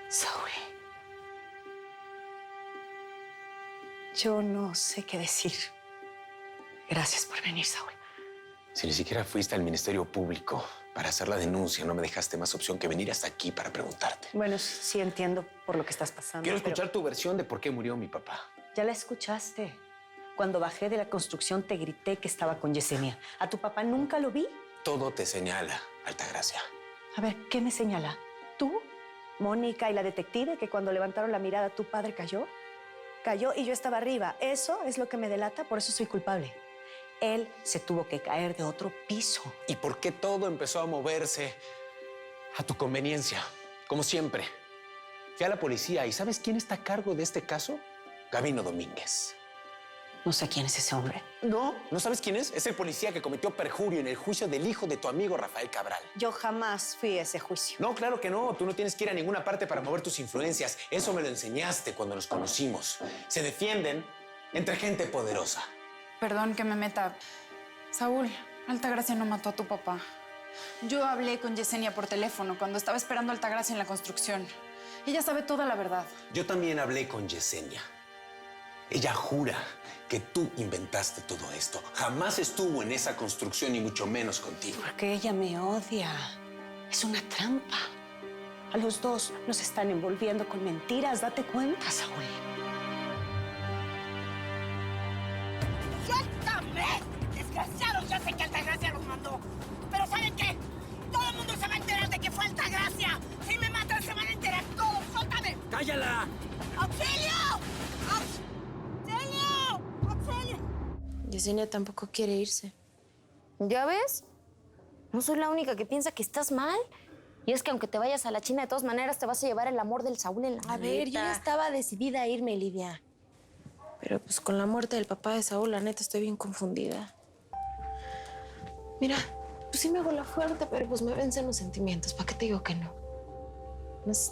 Saúl. Yo no sé qué decir. Gracias por venir, Saúl. Si ni siquiera fuiste al Ministerio Público para hacer la denuncia, no me dejaste más opción que venir hasta aquí para preguntarte. Bueno, sí entiendo por lo que estás pasando. Quiero escuchar tu versión de por qué murió mi papá. Ya la escuchaste. Cuando bajé de la construcción te grité que estaba con Yesenia. ¿A tu papá nunca lo vi? Todo te señala, Altagracia. A ver, ¿qué me señala? ¿Tú, Mónica y la detective que cuando levantaron la mirada tu padre cayó? Cayó y yo estaba arriba. Eso es lo que me delata, por eso soy culpable. Él se tuvo que caer de otro piso. ¿Y por qué todo empezó a moverse a tu conveniencia? Como siempre. Fui a la policía y ¿sabes quién está a cargo de este caso? Gabino Domínguez. No sé quién es ese hombre. ¿No? ¿No sabes quién es? Es el policía que cometió perjurio en el juicio del hijo de tu amigo Rafael Cabral. Yo jamás fui a ese juicio. No, claro que no. Tú no tienes que ir a ninguna parte para mover tus influencias. Eso me lo enseñaste cuando nos conocimos. Se defienden entre gente poderosa. Perdón que me meta. Saúl, Altagracia no mató a tu papá. Yo hablé con Yesenia por teléfono cuando estaba esperando a Altagracia en la construcción. Ella sabe toda la verdad. Yo también hablé con Yesenia. Ella jura que tú inventaste todo esto. Jamás estuvo en esa construcción, ni mucho menos contigo. Porque ella me odia. Es una trampa. A los dos nos están envolviendo con mentiras. Date cuenta, Saúl. ¡Suéltame! ¡Desgraciados! Ya sé que Altagracia los mandó. Pero ¿saben qué? Todo el mundo se va a enterar de que fue Altagracia. Si me matan, se van a enterar todos. ¡Suéltame! ¡Cállala! ¡Auxilio! ¡Auxilio! ¡Auxilio! Yesenia tampoco quiere irse. ¿Ya ves? No soy la única que piensa que estás mal. Y es que aunque te vayas a la China, de todas maneras te vas a llevar el amor del Saúl en la maleta. A ver, yo ya estaba decidida a irme, Lidia. Pero pues con la muerte del papá de Saúl, la neta, estoy bien confundida. Mira, pues sí me hago la fuerte, pero pues me vencen los sentimientos. ¿Para qué te digo que no? No es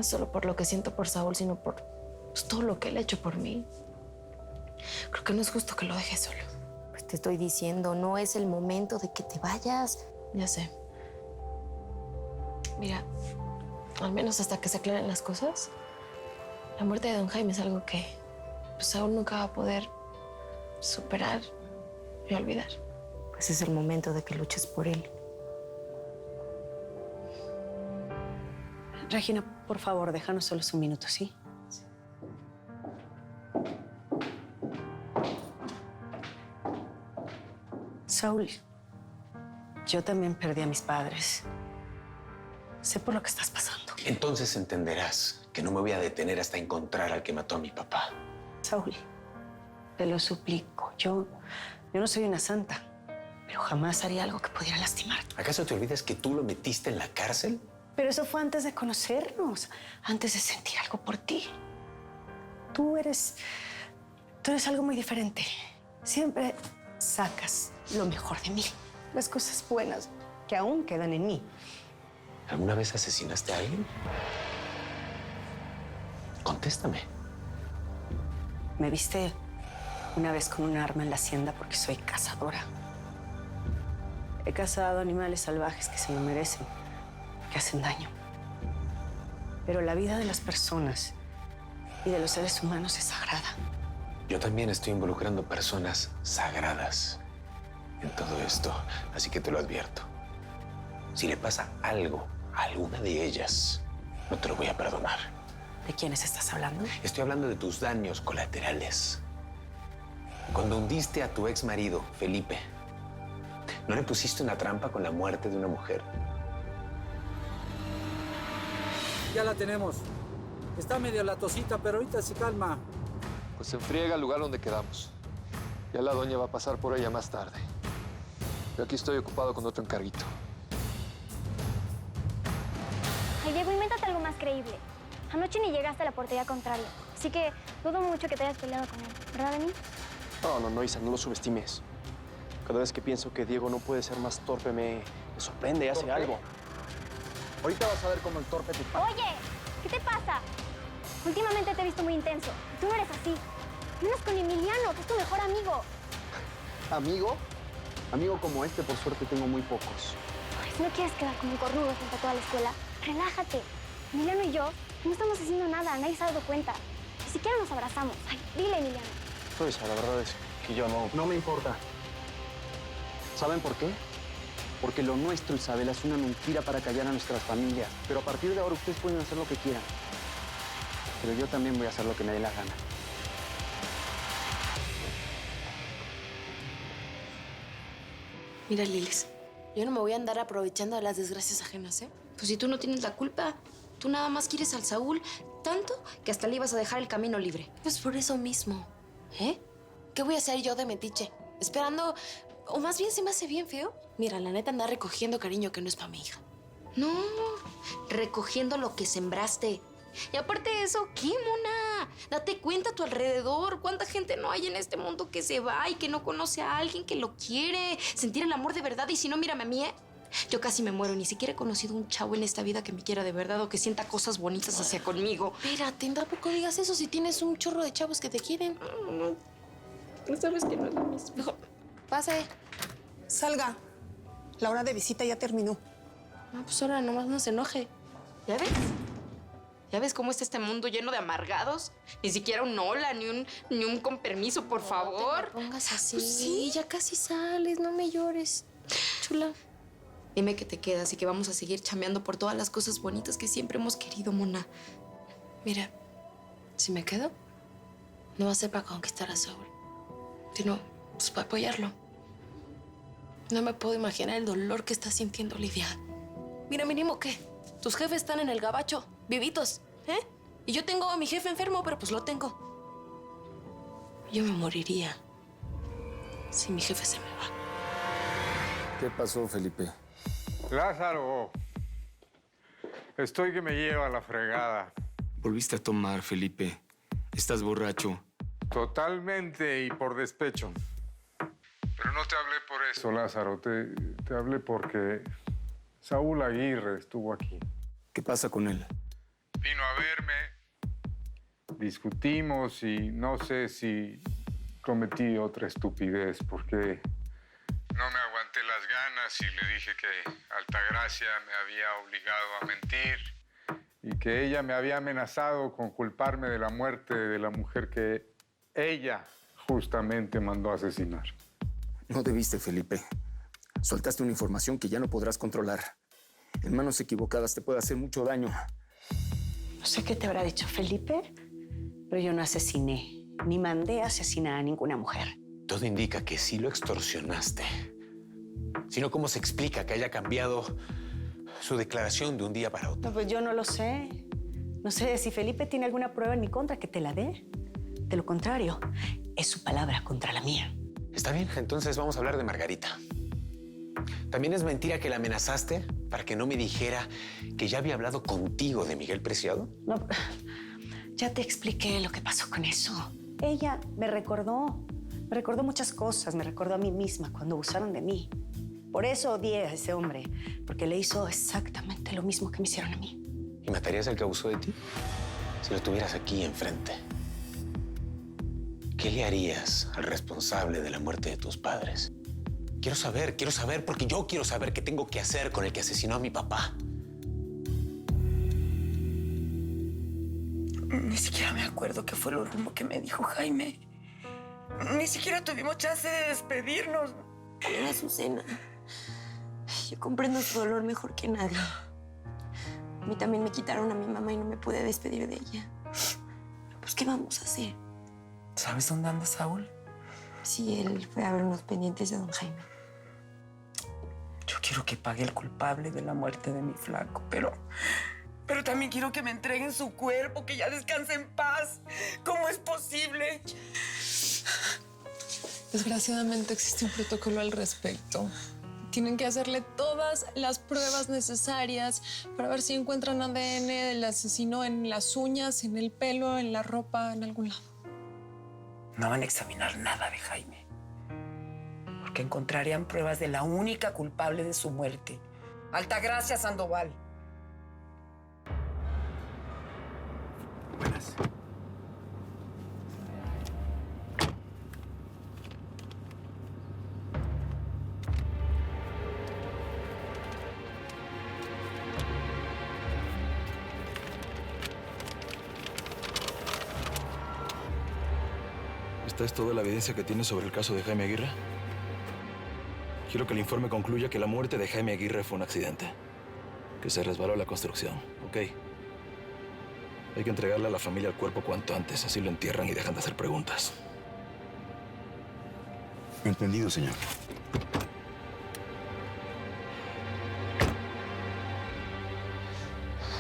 solo por lo que siento por Saúl, sino por pues, todo lo que él ha hecho por mí. Creo que no es justo que lo dejes solo. Pues te estoy diciendo, no es el momento de que te vayas. Ya sé. Mira, al menos hasta que se aclaren las cosas, la muerte de don Jaime es algo que pues, Saúl nunca va a poder superar y olvidar. Pues es el momento de que luches por él. Regina, por favor, déjanos solo un minuto, ¿sí? Saúl, yo también perdí a mis padres. Sé por lo que estás pasando. Entonces entenderás que no me voy a detener hasta encontrar al que mató a mi papá. Saúl, te lo suplico. Yo no soy una santa, pero jamás haría algo que pudiera lastimarte. ¿Acaso te olvidas que tú lo metiste en la cárcel? Pero eso fue antes de conocernos, antes de sentir algo por ti. Tú eres algo muy diferente. Siempre sacas lo mejor de mí, las cosas buenas que aún quedan en mí. ¿Alguna vez asesinaste a alguien? Contéstame. Me viste una vez con un arma en la hacienda porque soy cazadora. He cazado animales salvajes que se lo merecen, que hacen daño. Pero la vida de las personas y de los seres humanos es sagrada. Yo también estoy involucrando personas sagradas en todo esto, así que te lo advierto. Si le pasa algo a alguna de ellas, no te lo voy a perdonar. ¿De quiénes estás hablando? Estoy hablando de tus daños colaterales. Cuando hundiste a tu ex marido, Felipe, ¿no le pusiste una trampa con la muerte de una mujer? Ya la tenemos. Está medio latosita, pero ahorita se calma. Pues se enfriega al lugar donde quedamos. Ya la doña va a pasar por ella más tarde. Yo aquí estoy ocupado con otro encarguito. Ay, Diego, invéntate algo más creíble. Anoche ni llegaste a la portería contraria. Así que dudo mucho que te hayas peleado con él. ¿Verdad, Denis? No, Isa, no lo subestimes. Cada vez que pienso que Diego no puede ser más torpe, me sorprende y hace algo. Ahorita vas a ver cómo el torpe te... Oye, ¿qué te pasa? Últimamente te he visto muy intenso. Tú no eres así. Menos con Emiliano, que es tu mejor amigo. ¿Amigo? Amigo como este, por suerte, tengo muy pocos. Ay, Si no quieres quedar como un cornudo frente a toda la escuela, relájate. Emiliano y yo no estamos haciendo nada, nadie se ha dado cuenta. Ni siquiera nos abrazamos. Ay, dile, Emiliano. Pues la verdad es que yo no... No me importa. ¿Saben por qué? Porque lo nuestro, Isabela, es una mentira para callar a nuestras familias. Pero a partir de ahora ustedes pueden hacer lo que quieran. Pero yo también voy a hacer lo que me dé la gana. Mira, Lilis, yo no me voy a andar aprovechando de las desgracias ajenas, ¿eh? Pues si tú no tienes la culpa, tú nada más quieres al Saúl tanto que hasta le ibas a dejar el camino libre. Pues por eso mismo, ¿eh? ¿Qué voy a hacer yo de metiche? Esperando, o más bien se me hace bien feo. Mira, la neta anda recogiendo cariño que no es para mi hija. No, recogiendo lo que sembraste. Y aparte de eso, ¿qué, mona? Date cuenta a tu alrededor. ¿Cuánta gente no hay en este mundo que se va y que no conoce a alguien que lo quiere? Sentir el amor de verdad. Y si no, mírame a mí, ¿eh? Yo casi me muero. Ni siquiera he conocido un chavo en esta vida que me quiera de verdad o que sienta cosas bonitas hacia conmigo. Espérate, tampoco digas eso si tienes un chorro de chavos que te quieren. No sabes que no es lo mismo. Mejor, pase. Salga. La hora de visita ya terminó. No, pues ahora nomás no se enoje. ¿Ya ves? ¿Ya ves cómo está este mundo lleno de amargados? Ni siquiera un hola, ni un con permiso, por favor. No te pongas así. Pues sí, ya casi sales, no me llores. Chula. Dime que te quedas y que vamos a seguir chambeando por todas las cosas bonitas que siempre hemos querido, mona. Mira, si me quedo, no va a ser para conquistar a Saúl, sino pues para apoyarlo. No me puedo imaginar el dolor que está sintiendo Lidia. Mira, mínimo que tus jefes están en el gabacho, vivitos, ¿eh? Y yo tengo a mi jefe enfermo, pero pues lo tengo. Yo me moriría si mi jefe se me va. ¿Qué pasó, Felipe? Lázaro, estoy que me lleva a la fregada. Volviste a tomar, Felipe. Estás borracho. Totalmente y por despecho. Pero no te hablé por eso, Lázaro. Te hablé porque Saúl Aguirre estuvo aquí. ¿Qué pasa con él? Vino a verme, discutimos y no sé si cometí otra estupidez porque no me aguanté las ganas y le dije que Altagracia me había obligado a mentir y que ella me había amenazado con culparme de la muerte de la mujer que ella justamente mandó a asesinar. No debiste, Felipe. Soltaste una información que ya no podrás controlar. En manos equivocadas te puede hacer mucho daño. No sé qué te habrá dicho Felipe, pero yo no asesiné, ni mandé a asesinar a ninguna mujer. Todo indica que sí lo extorsionaste. Si no, ¿cómo se explica que haya cambiado su declaración de un día para otro? No, pues yo no lo sé. No sé si Felipe tiene alguna prueba en mi contra que te la dé. De lo contrario, es su palabra contra la mía. Está bien, entonces vamos a hablar de Margarita. ¿También es mentira que la amenazaste para que no me dijera que ya había hablado contigo de Miguel Preciado? No, ya te expliqué lo que pasó con eso. Ella me recordó muchas cosas, me recordó a mí misma cuando abusaron de mí. Por eso odié a ese hombre, porque le hizo exactamente lo mismo que me hicieron a mí. ¿Y matarías al que abusó de ti? Si lo tuvieras aquí enfrente. ¿Qué le harías al responsable de la muerte de tus padres? Quiero saber, porque yo quiero saber qué tengo que hacer con el que asesinó a mi papá. Ni siquiera me acuerdo qué fue lo último que me dijo Jaime. Ni siquiera tuvimos chance de despedirnos. Mira, Azucena, yo comprendo tu dolor mejor que nadie. A mí también me quitaron a mi mamá y no me pude despedir de ella. Pero pues, ¿qué vamos a hacer? ¿Sabes dónde anda Saúl? Sí, él fue a ver unos pendientes de don Jaime. Yo quiero que pague el culpable de la muerte de mi flaco, pero también quiero que me entreguen su cuerpo, que ya descanse en paz. ¿Cómo es posible? Desgraciadamente existe un protocolo al respecto. Tienen que hacerle todas las pruebas necesarias para ver si encuentran ADN del asesino en las uñas, en el pelo, en la ropa, en algún lado. No van a examinar nada de Jaime, porque encontrarían pruebas de la única culpable de su muerte, Altagracia Sandoval. Buenas. ¿Esta es toda la evidencia que tienes sobre el caso de Jaime Aguirre? Quiero que el informe concluya que la muerte de Jaime Aguirre fue un accidente. Que se resbaló la construcción, ¿ok? Hay que entregarle a la familia el cuerpo cuanto antes, así lo entierran y dejan de hacer preguntas. Entendido, señor.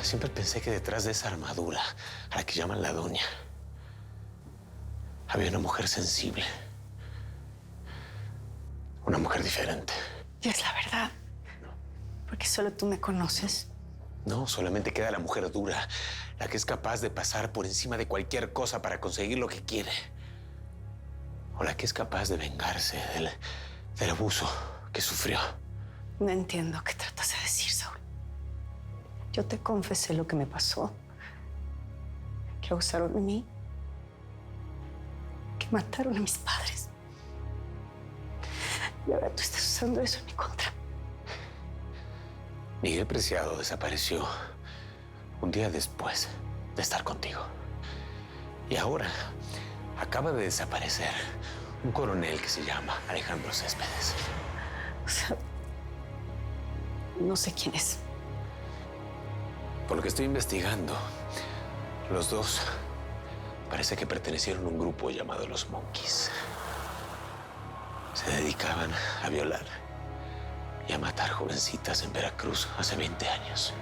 Siempre pensé que detrás de esa armadura, a la que llaman la doña, había una mujer sensible. Una mujer diferente. Y es la verdad. Porque solo tú me conoces. No, solamente queda la mujer dura, la que es capaz de pasar por encima de cualquier cosa para conseguir lo que quiere. O la que es capaz de vengarse del abuso que sufrió. No entiendo qué tratas de decir, Saúl. Yo te confesé lo que me pasó. Que abusaron de mí. Que mataron a mis padres. Y ahora tú estás usando eso en mi contra. Miguel Preciado desapareció un día después de estar contigo. Y ahora acaba de desaparecer un coronel que se llama Alejandro Céspedes. O sea, no sé quién es. Por lo que estoy investigando, los dos parece que pertenecieron a un grupo llamado los Monkeys. Se dedicaban a violar y a matar jovencitas en Veracruz hace 20 años.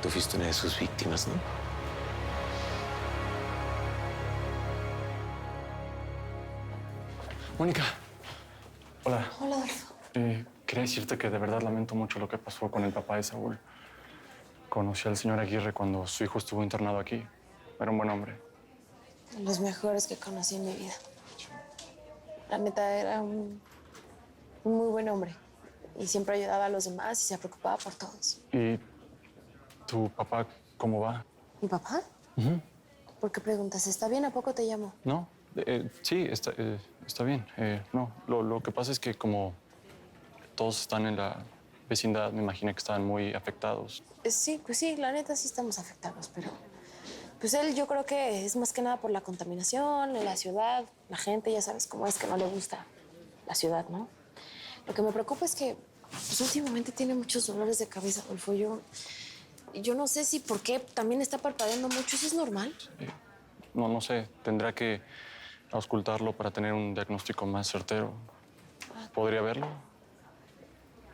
Tú fuiste una de sus víctimas, ¿no? Mónica. Hola. Hola, Adolfo. Quería decirte que de verdad lamento mucho lo que pasó con el papá de Saúl. Conocí al señor Aguirre cuando su hijo estuvo internado aquí. Era un buen hombre. De los mejores que conocí en mi vida. La neta, era un muy buen hombre. Y siempre ayudaba a los demás y se preocupaba por todos. ¿Y tu papá cómo va? ¿Mi papá? Ujú. ¿Por qué preguntas? ¿Está bien? ¿A poco te llamo? No, sí, está bien. No, lo que pasa es que como todos están en la vecindad, me imaginé que estaban muy afectados. Sí, pues sí, la neta sí estamos afectados, pero... Pues él yo creo que es más que nada por la contaminación, la ciudad, la gente, ya sabes cómo es que no le gusta la ciudad, ¿no? Lo que me preocupa es que pues, últimamente tiene muchos dolores de cabeza, Adolfo. Yo no sé si por qué también está parpadeando mucho. ¿Eso es normal? No sé, tendrá que auscultarlo para tener un diagnóstico más certero. ¿Podría verlo?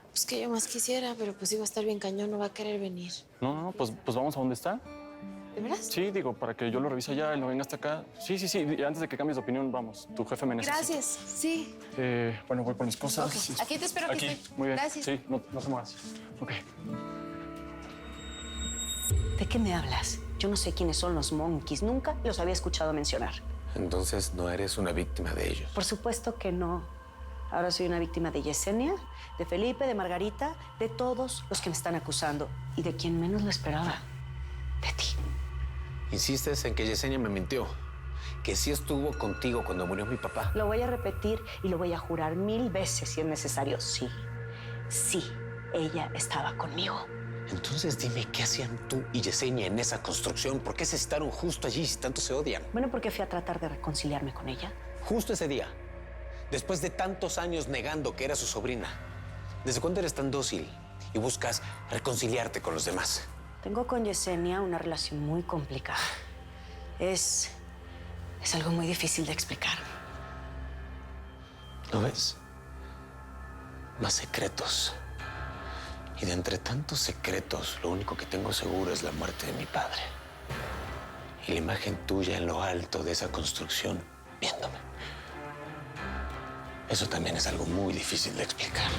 Pues que yo más quisiera, pero pues iba a estar bien cañón, no va a querer venir. No, pues vamos a donde está. ¿De veras? Sí, digo, para que yo lo revise allá, él no venga hasta acá. Sí, y antes de que cambies de opinión, vamos. Tu jefe me necesita. Gracias, sí. Bueno, voy por mis cosas. Ok, aquí te espero. Aquí, Aquí estoy. muy bien. Gracias. Sí, no te muevas. Ok. ¿De qué me hablas? Yo no sé quiénes son los Monkeys. Nunca los había escuchado mencionar. Entonces no eres una víctima de ellos. Por supuesto que no. Ahora soy una víctima de Yesenia, de Felipe, de Margarita, de todos los que me están acusando. Y de quien menos lo esperaba. De ti. Insistes en que Yesenia me mintió. Que sí estuvo contigo cuando murió mi papá. Lo voy a repetir y lo voy a jurar 1000 veces si es necesario. Sí, ella estaba conmigo. Entonces dime, ¿qué hacían tú y Yesenia en esa construcción? ¿Por qué se estaron justo allí si tanto se odian? Bueno, porque fui a tratar de reconciliarme con ella. Justo ese día, después de tantos años negando que era su sobrina. ¿Desde cuándo eres tan dócil y buscas reconciliarte con los demás? Tengo con Yesenia una relación muy complicada. Es algo muy difícil de explicar. ¿No ves? Más secretos. Y de entre tantos secretos, lo único que tengo seguro es la muerte de mi padre. Y la imagen tuya en lo alto de esa construcción, viéndome. Eso también es algo muy difícil de explicar.